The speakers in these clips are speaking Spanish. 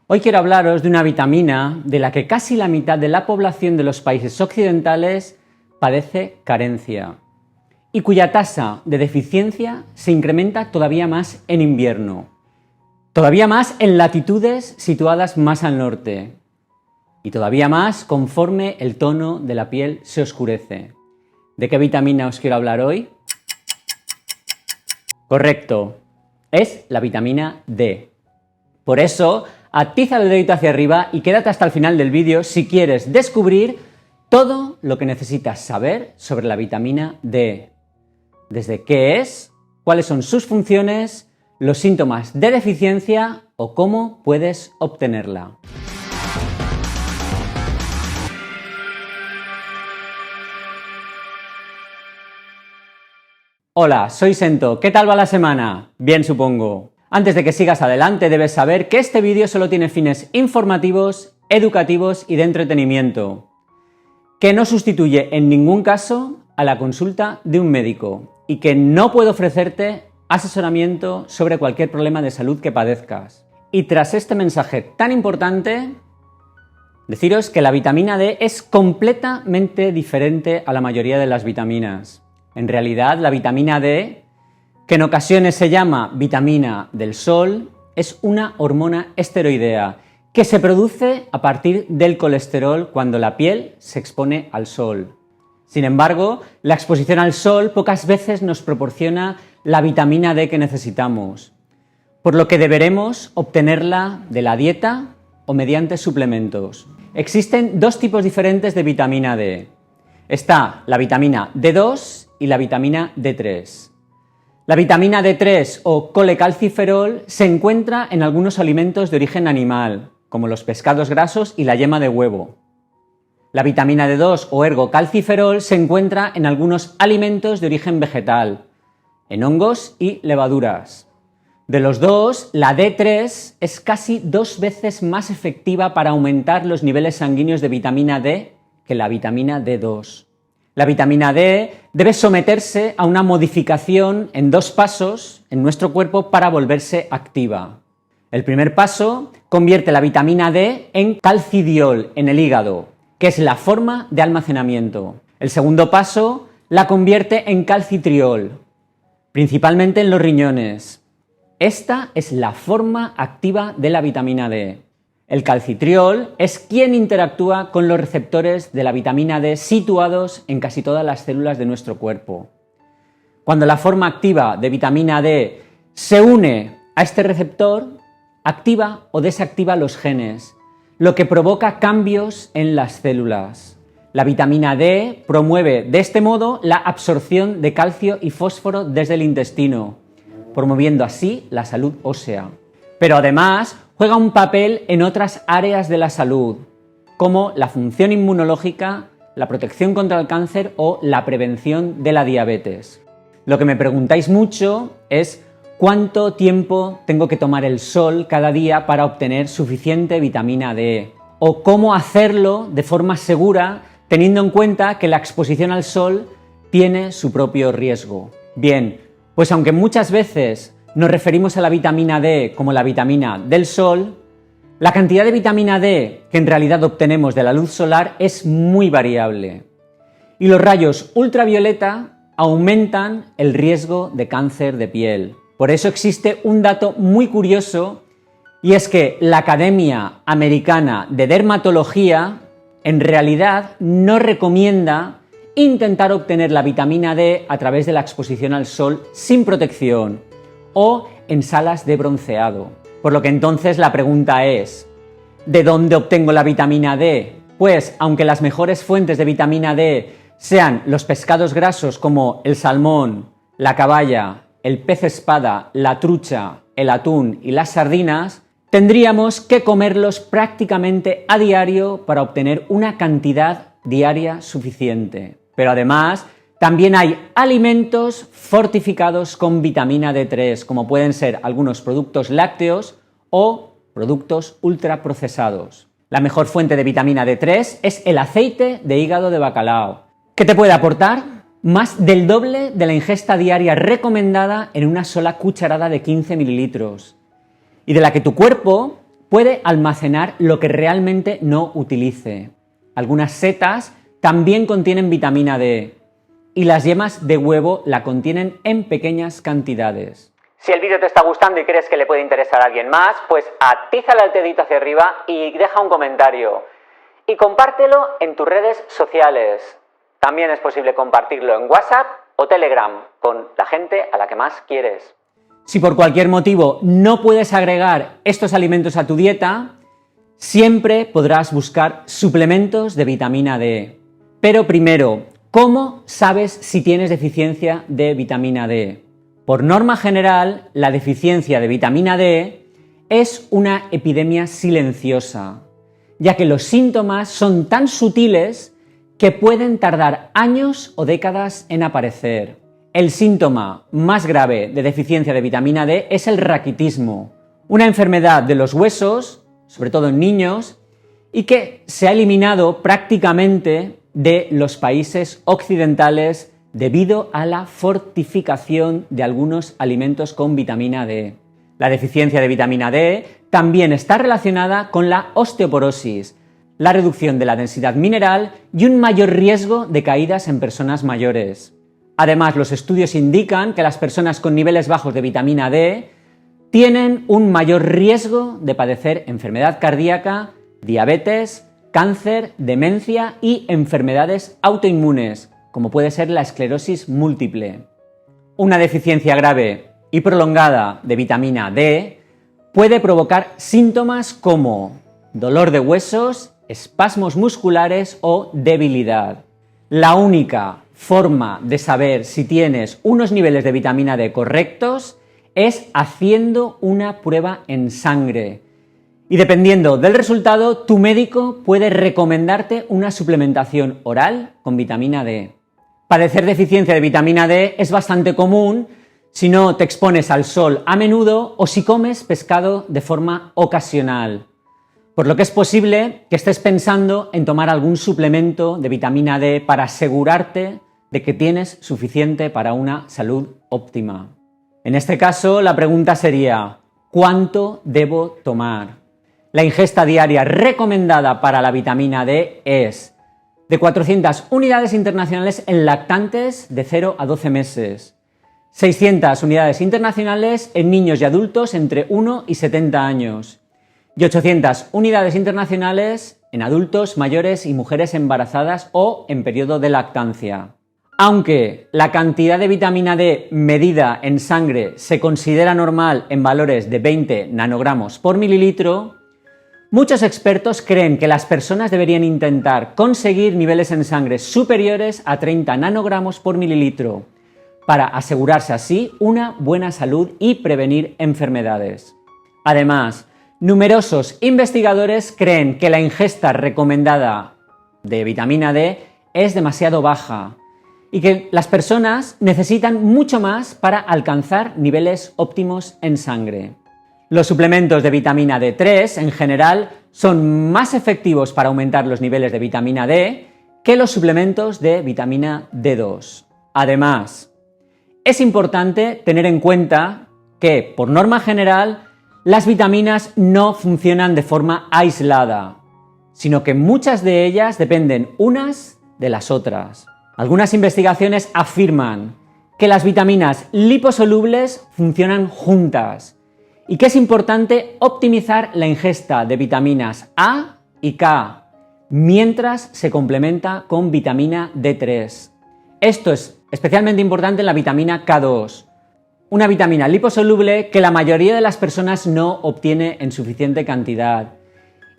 Hoy quiero hablaros de una vitamina de la que casi la mitad de la población de los países occidentales padece carencia y cuya tasa de deficiencia se incrementa todavía más en invierno, todavía más en latitudes situadas más al norte y todavía más conforme el tono de la piel se oscurece. ¿De qué vitamina os quiero hablar hoy? Correcto, es la vitamina D. Por eso, atiza el dedito hacia arriba y quédate hasta el final del vídeo si quieres descubrir todo lo que necesitas saber sobre la vitamina D. Desde qué es, cuáles son sus funciones, los síntomas de deficiencia o cómo puedes obtenerla. Hola, soy Sento. ¿Qué tal va la semana? Bien, supongo. Antes de que sigas adelante, debes saber que este vídeo solo tiene fines informativos, educativos y de entretenimiento, que no sustituye en ningún caso a la consulta de un médico y que no puede ofrecerte asesoramiento sobre cualquier problema de salud que padezcas. Y tras este mensaje tan importante, deciros que la vitamina D es completamente diferente a la mayoría de las vitaminas. En realidad, la vitamina D, que en ocasiones se llama vitamina del sol, es una hormona esteroidea que se produce a partir del colesterol cuando la piel se expone al sol. Sin embargo, la exposición al sol pocas veces nos proporciona la vitamina D que necesitamos, por lo que deberemos obtenerla de la dieta o mediante suplementos. Existen dos tipos diferentes de vitamina D. Está la vitamina D2 y la vitamina D3. La vitamina D3 o colecalciferol se encuentra en algunos alimentos de origen animal, como los pescados grasos y la yema de huevo. La vitamina D2 o ergocalciferol se encuentra en algunos alimentos de origen vegetal, en hongos y levaduras. De los dos, la D3 es casi 2 veces más efectiva para aumentar los niveles sanguíneos de vitamina D que la vitamina D2. La vitamina D debe someterse a una modificación en 2 pasos en nuestro cuerpo para volverse activa. El primer paso convierte la vitamina D en calcidiol en el hígado, que es la forma de almacenamiento. El segundo paso la convierte en calcitriol, principalmente en los riñones. Esta es la forma activa de la vitamina D. El calcitriol es quien interactúa con los receptores de la vitamina D situados en casi todas las células de nuestro cuerpo. Cuando la forma activa de vitamina D se une a este receptor, activa o desactiva los genes, lo que provoca cambios en las células. La vitamina D promueve de este modo la absorción de calcio y fósforo desde el intestino, promoviendo así la salud ósea. Pero además juega un papel en otras áreas de la salud, como la función inmunológica, la protección contra el cáncer o la prevención de la diabetes. Lo que me preguntáis mucho es ¿cuánto tiempo tengo que tomar el sol cada día para obtener suficiente vitamina D? O cómo hacerlo de forma segura, teniendo en cuenta que la exposición al sol tiene su propio riesgo. Bien, pues aunque muchas veces nos referimos a la vitamina D como la vitamina del sol, la cantidad de vitamina D que en realidad obtenemos de la luz solar es muy variable. Y los rayos ultravioleta aumentan el riesgo de cáncer de piel. Por eso existe un dato muy curioso, y es que la Academia Americana de Dermatología en realidad no recomienda intentar obtener la vitamina D a través de la exposición al sol sin protección o en salas de bronceado. Por lo que entonces la pregunta es, ¿de dónde obtengo la vitamina D? Pues aunque las mejores fuentes de vitamina D sean los pescados grasos como el salmón, la caballa, el pez espada, la trucha, el atún y las sardinas, tendríamos que comerlos prácticamente a diario para obtener una cantidad diaria suficiente. Pero además, también hay alimentos fortificados con vitamina D3, como pueden ser algunos productos lácteos o productos ultraprocesados. La mejor fuente de vitamina D3 es el aceite de hígado de bacalao, que te puede aportar más del doble de la ingesta diaria recomendada en una sola cucharada de 15 mililitros, y de la que tu cuerpo puede almacenar lo que realmente no utilice. Algunas setas también contienen vitamina D y las yemas de huevo la contienen en pequeñas cantidades. Si el vídeo te está gustando y crees que le puede interesar a alguien más, pues atízale al dedito hacia arriba y deja un comentario. Y compártelo en tus redes sociales. También es posible compartirlo en WhatsApp o Telegram con la gente a la que más quieres. Si por cualquier motivo no puedes agregar estos alimentos a tu dieta, siempre podrás buscar suplementos de vitamina D. Pero primero, ¿cómo sabes si tienes deficiencia de vitamina D? Por norma general, la deficiencia de vitamina D es una epidemia silenciosa, ya que los síntomas son tan sutiles que pueden tardar años o décadas en aparecer. El síntoma más grave de deficiencia de vitamina D es el raquitismo, una enfermedad de los huesos, sobre todo en niños, y que se ha eliminado prácticamente de los países occidentales debido a la fortificación de algunos alimentos con vitamina D. La deficiencia de vitamina D también está relacionada con la osteoporosis, la reducción de la densidad mineral y un mayor riesgo de caídas en personas mayores. Además, los estudios indican que las personas con niveles bajos de vitamina D tienen un mayor riesgo de padecer enfermedad cardíaca, diabetes, cáncer, demencia y enfermedades autoinmunes, como puede ser la esclerosis múltiple. Una deficiencia grave y prolongada de vitamina D puede provocar síntomas como dolor de huesos, espasmos musculares o debilidad. La única forma de saber si tienes unos niveles de vitamina D correctos es haciendo una prueba en sangre. Y dependiendo del resultado, tu médico puede recomendarte una suplementación oral con vitamina D. Padecer deficiencia de vitamina D es bastante común si no te expones al sol a menudo o si comes pescado de forma ocasional. Por lo que es posible que estés pensando en tomar algún suplemento de vitamina D para asegurarte de que tienes suficiente para una salud óptima. En este caso, la pregunta sería, ¿cuánto debo tomar? La ingesta diaria recomendada para la vitamina D es de 400 unidades internacionales en lactantes de 0 a 12 meses, 600 unidades internacionales en niños y adultos entre 1 y 70 años, y 800 unidades internacionales en adultos mayores y mujeres embarazadas o en periodo de lactancia. Aunque la cantidad de vitamina D medida en sangre se considera normal en valores de 20 nanogramos por mililitro, muchos expertos creen que las personas deberían intentar conseguir niveles en sangre superiores a 30 nanogramos por mililitro para asegurarse así una buena salud y prevenir enfermedades. Además, numerosos investigadores creen que la ingesta recomendada de vitamina D es demasiado baja y que las personas necesitan mucho más para alcanzar niveles óptimos en sangre. Los suplementos de vitamina D3 en general son más efectivos para aumentar los niveles de vitamina D que los suplementos de vitamina D2. Además, es importante tener en cuenta que, por norma general, las vitaminas no funcionan de forma aislada, sino que muchas de ellas dependen unas de las otras. Algunas investigaciones afirman que las vitaminas liposolubles funcionan juntas y que es importante optimizar la ingesta de vitaminas A y K mientras se complementa con vitamina D3. Esto es especialmente importante en la vitamina K2, una vitamina liposoluble que la mayoría de las personas no obtiene en suficiente cantidad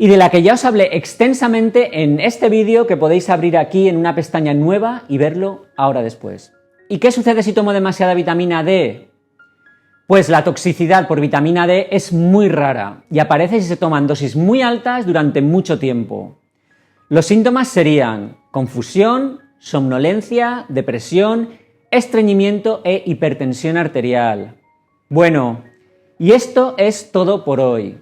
y de la que ya os hablé extensamente en este vídeo que podéis abrir aquí en una pestaña nueva y verlo ahora después. ¿Y qué sucede si tomo demasiada vitamina D? Pues la toxicidad por vitamina D es muy rara y aparece si se toman dosis muy altas durante mucho tiempo. Los síntomas serían confusión, somnolencia, depresión, estreñimiento e hipertensión arterial. Bueno, y esto es todo por hoy.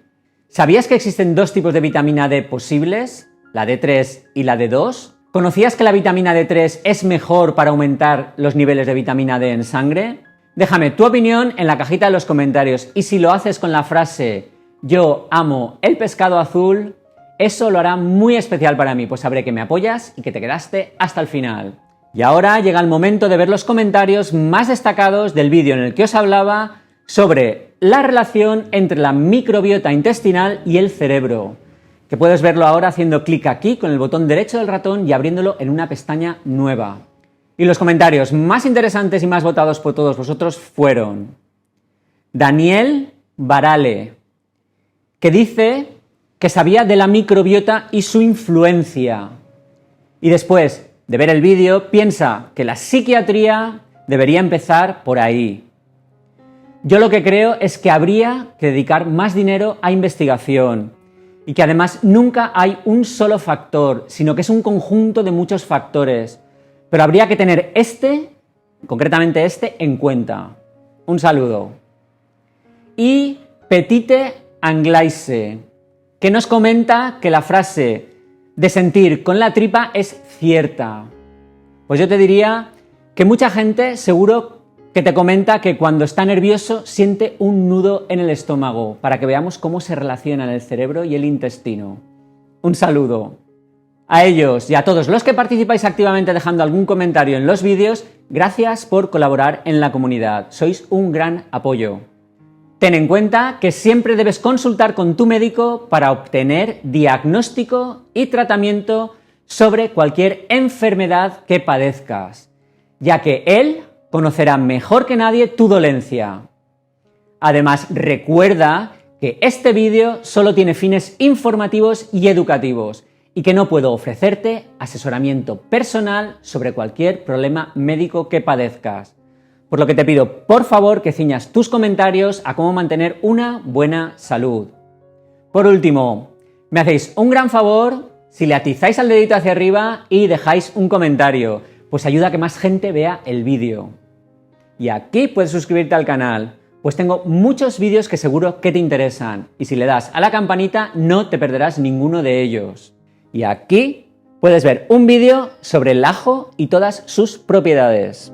¿Sabías que existen dos tipos de vitamina D posibles? La D3 y la D2. ¿Conocías que la vitamina D3 es mejor para aumentar los niveles de vitamina D en sangre? Déjame tu opinión en la cajita de los comentarios y si lo haces con la frase yo amo el pescado azul, eso lo hará muy especial para mí, pues sabré que me apoyas y que te quedaste hasta el final. Y ahora llega el momento de ver los comentarios más destacados del vídeo en el que os hablaba sobre la relación entre la microbiota intestinal y el cerebro, que puedes verlo ahora haciendo clic aquí con el botón derecho del ratón y abriéndolo en una pestaña nueva. Y los comentarios más interesantes y más votados por todos vosotros fueron Daniel Barale, que dice que sabía de la microbiota y su influencia. Y después de ver el vídeo, piensa que la psiquiatría debería empezar por ahí. Yo lo que creo es que habría que dedicar más dinero a investigación y que además nunca hay un solo factor, sino que es un conjunto de muchos factores. Pero habría que tener concretamente este, en cuenta. Un saludo. Y Petite Anglaise, que nos comenta que la frase de sentir con la tripa es cierta. Pues yo te diría que mucha gente seguro que te comenta que cuando está nervioso siente un nudo en el estómago, para que veamos cómo se relacionan el cerebro y el intestino. Un saludo. A ellos y a todos los que participáis activamente dejando algún comentario en los vídeos, gracias por colaborar en la comunidad. Sois un gran apoyo. Ten en cuenta que siempre debes consultar con tu médico para obtener diagnóstico y tratamiento sobre cualquier enfermedad que padezcas, ya que él conocerá mejor que nadie tu dolencia. Además, recuerda que este vídeo solo tiene fines informativos y educativos y que no puedo ofrecerte asesoramiento personal sobre cualquier problema médico que padezcas. Por lo que te pido, por favor, que ciñas tus comentarios a cómo mantener una buena salud. Por último, me hacéis un gran favor si le atizáis al dedito hacia arriba y dejáis un comentario, pues ayuda a que más gente vea el vídeo. Y aquí puedes suscribirte al canal, pues tengo muchos vídeos que seguro que te interesan, y si le das a la campanita no te perderás ninguno de ellos. Y aquí puedes ver un vídeo sobre el ajo y todas sus propiedades.